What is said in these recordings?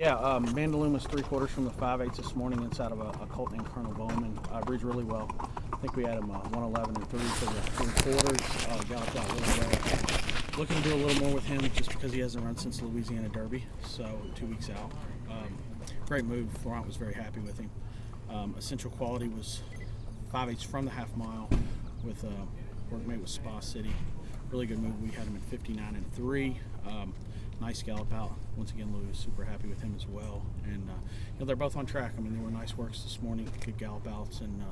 Yeah, Mandaloun was 3/4 from the 5/8 this morning inside of a colt named Colonel Bowman. Breeds really well. I think we had him 111 and 3 for the 3/4. Galloped out really well. Looking to do a little more with him just because he hasn't run since the Louisiana Derby, so 2 weeks out. Great move. Florent was very happy with him. Essential Quality was 5/8 from the half mile with workmate with Spa City. Really good move. We had him at 59 and 3. Nice gallop out. Once again, Louis was super happy with him as well. And they're both on track. I mean, they were nice works this morning, good gallop outs, and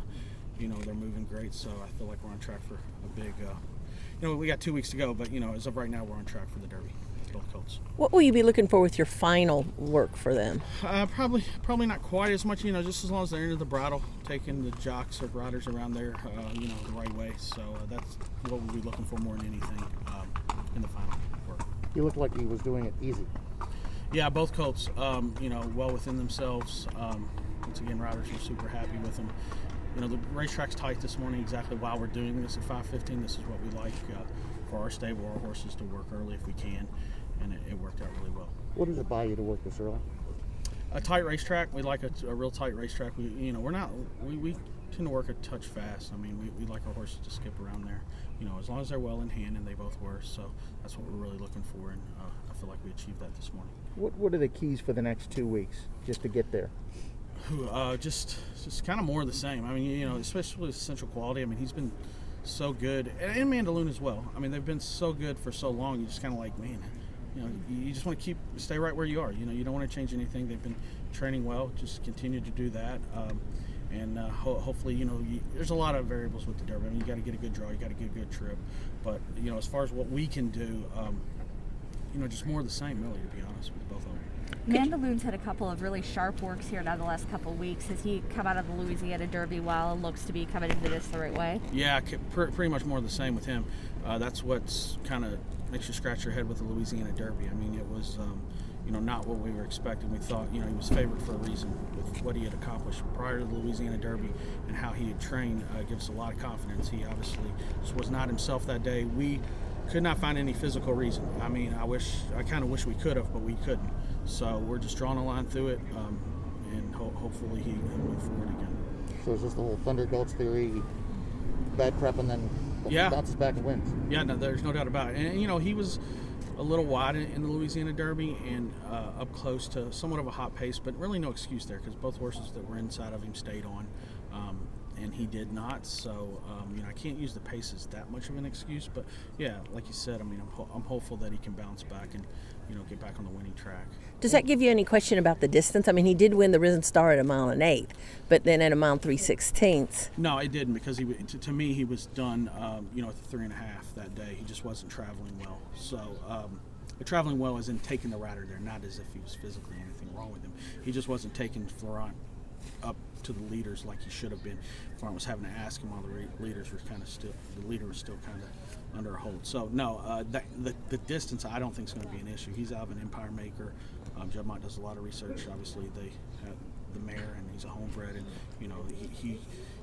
they're moving great. So I feel like we're on track for a big. We got 2 weeks to go, but as of right now, we're on track for the Derby. Both colts. What will you be looking for with your final work for them? Probably not quite as much. Just as long as they're into the bridle, taking the jocks or riders around there, the right way. So that's what we'll be looking for more than anything in the final work. He looked like he was doing it easy. Yeah, both colts, well within themselves. Once again, riders were super happy with them. The racetrack's tight this morning. Exactly why we're doing this at 5:15. This is what we like for our stable, our horses to work early if we can, and it worked out really well. What does it buy you to work this early? A tight racetrack. We like a real tight racetrack. We tend to work a touch fast. I mean, we like our horses to skip around there. As long as they're well in hand, and they both were. So that's what we're really looking for, and I feel like we achieved that this morning. What are the keys for the next 2 weeks just to get there? Just kind of more of the same. I mean, especially with Essential Quality. I mean, he's been so good, and Mandaloun as well. I mean, they've been so good for so long. You just kind of like, man, you just want to stay right where you are. You don't want to change anything. They've been training well. Just continue to do that. And hopefully, there's a lot of variables with the Derby. I mean, you got to get a good draw, you got to get a good trip. But as far as what we can do, just more of the same, really, to be honest with both of them. Mandaloun's had a couple of really sharp works here now the last couple of weeks. Has he come out of the Louisiana Derby well and looks to be coming into this the right way? Yeah, pretty much more of the same with him. That's what's kind of makes you scratch your head with the Louisiana Derby. I mean, it was not what we were expecting. We thought he was favored for a reason with what he had accomplished prior to the Louisiana Derby and how he had trained. Gives us a lot of confidence. He obviously just was not himself that day. We could not find any physical reason. I mean, I kind of wish we could have, but we couldn't. So we're just drawing a line through it, and hopefully he'll move forward again. So is this the whole Thunder Goats theory, bad prep and then bounces back and wins? Yeah, no, there's no doubt about it. And he was a little wide in the Louisiana Derby and up close to somewhat of a hot pace, but really no excuse there because both horses that were inside of him stayed on, and he did not. So I can't use the pace as that much of an excuse, but yeah, like you said, I mean, I'm hopeful that he can bounce back and get back on the winning track. Does that give you any question about the distance? I mean, he did win the Risen Star at 1 1/8, but then at 1 3/16. No, it didn't because to me he was done at the 3.5 that day. He just wasn't traveling well. So traveling well is in taking the rider there, not as if he was physically anything wrong with him. He just wasn't taking Florent up to the leaders like he should have been. Florent was having to ask him while the leaders were the leader was still kind of under a hold. So no, the distance I don't think is going to be an issue. He's out of an Empire Maker. Judd Mott does a lot of research. Obviously, they have the mare, and he's a homebred, and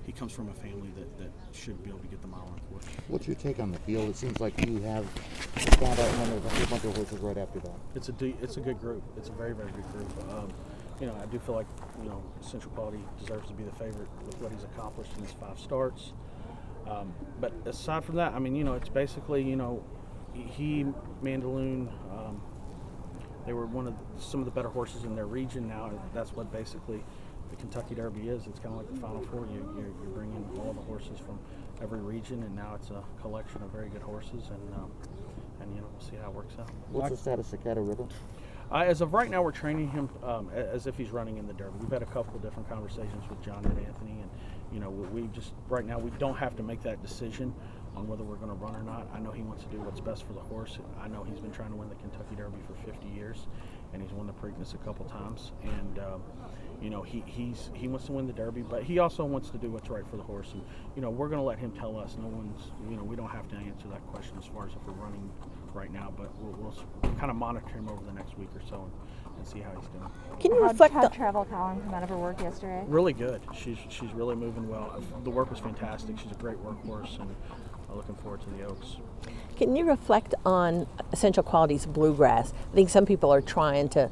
he comes from a family that should be able to get the mile on course. What's your take on the field? It seems like you have found out one of a bunch of horses right after that. It's a good group. It's a very, very good group. I do feel like Essential Quality deserves to be the favorite with what he's accomplished in his 5 starts. But aside from that, I mean, it's basically he, Mandaloun. They were some of the better horses in their region. Now that's what basically the Kentucky Derby is. It's kind of like the Final Four. You're bringing all the horses from every region, and now it's a collection of very good horses, and we'll see how it works out. What's the status of Caddo River? As of right now, we're training him as if he's running in the Derby. We've had a couple of different conversations with John and Anthony, and we just right now we don't have to make that decision on whether we're going to run or not. I know he wants to do what's best for the horse. I know he's been trying to win the Kentucky Derby for 50 years, and he's won the Preakness a couple times. And he wants to win the Derby, but he also wants to do what's right for the horse. And we're going to let him tell us. No one's we don't have to answer that question as far as if we're running right now, but we'll kind of monitor him over the next week or so and see how he's doing. Can you reflect How'd on Travel Colin come out of her work yesterday? Really good. She's really moving well. The work was fantastic. She's a great workhorse, and I'm looking forward to the Oaks. Can you reflect on Essential Quality's bluegrass? I think some people are trying to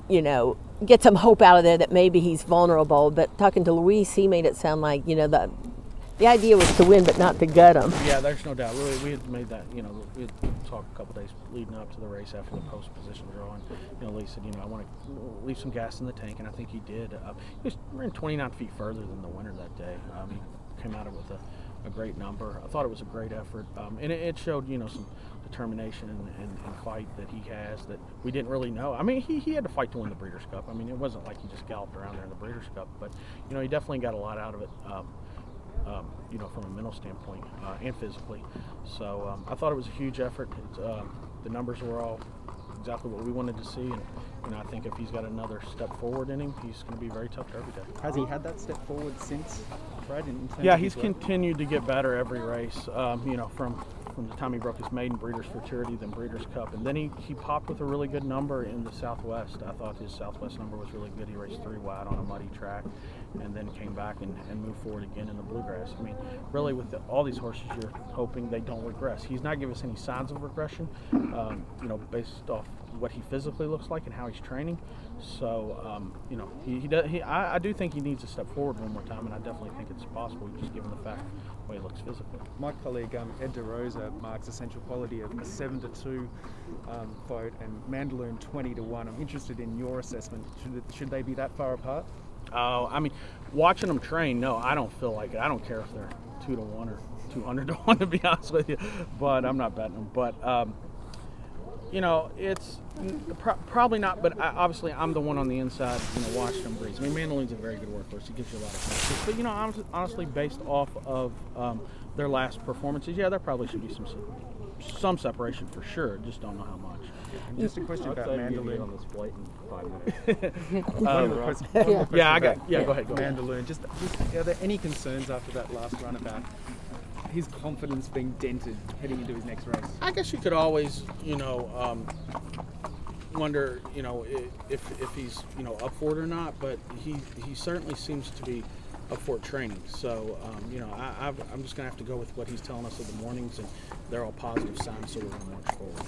get some hope out of there that maybe he's vulnerable. But talking to Luis, he made it sound like, the idea was to win, but not to gut him. Yeah, there's no doubt. We had made that, we had talked a couple days leading up to the race after the post position draw, and Lee said, I want to leave some gas in the tank, and I think he did. He ran 29 feet further than the winner that day. He came out of it with a great number. I thought it was a great effort, and it showed, some determination and fight that he has that we didn't really know. He had to fight to win the Breeders' Cup. It wasn't like he just galloped around there in the Breeders' Cup, but, he definitely got a lot out of it. From a mental standpoint and physically. So I thought it was a huge effort. The numbers were all exactly what we wanted to see, and I think if he's got another step forward in him, he's going to be very tough to every day. Has he had that step forward since, Brad? Yeah, he's continued to get better every race. From the time he broke his maiden Breeders' Futurity, then Breeders' Cup, and then he popped with a really good number in the Southwest. I thought his Southwest number was really good. He raced 3 wide on a muddy track, and then came back and moved forward again in the Bluegrass. Really with all these horses, you're hoping they don't regress. He's not giving us any signs of regression, based off what he physically looks like and how he's training. So, I do think he needs to step forward one more time, and I definitely think it's possible, just given the fact the way he looks physically. My colleague Ed DeRosa marks essential quality of a 7-2 quote and Mandaloun 20-1. I'm interested in your assessment. Should they be that far apart? Oh, watching them train, no, I don't feel like it. I don't care if they're 2-1 or 200-1, to be honest with you. But I'm not betting them. But it's probably not. But obviously, I'm the one on the inside, watching them breeze. Mandaloun's a very good workhorse. He gives you a lot of practice. But honestly, based off of their last performances, yeah, there probably should be some separation for sure. Just don't know how much. And just a question about Mandaloun. On this flight in 5 minutes. Go ahead. Mandaloun. Just are there any concerns after that last run about his confidence being dented heading into his next race? I guess you could always, wonder, if he's, up for it or not. But he certainly seems to be up for training. So, I'm just going to have to go with what he's telling us in the mornings, and they're all positive signs, so we're going to march forward.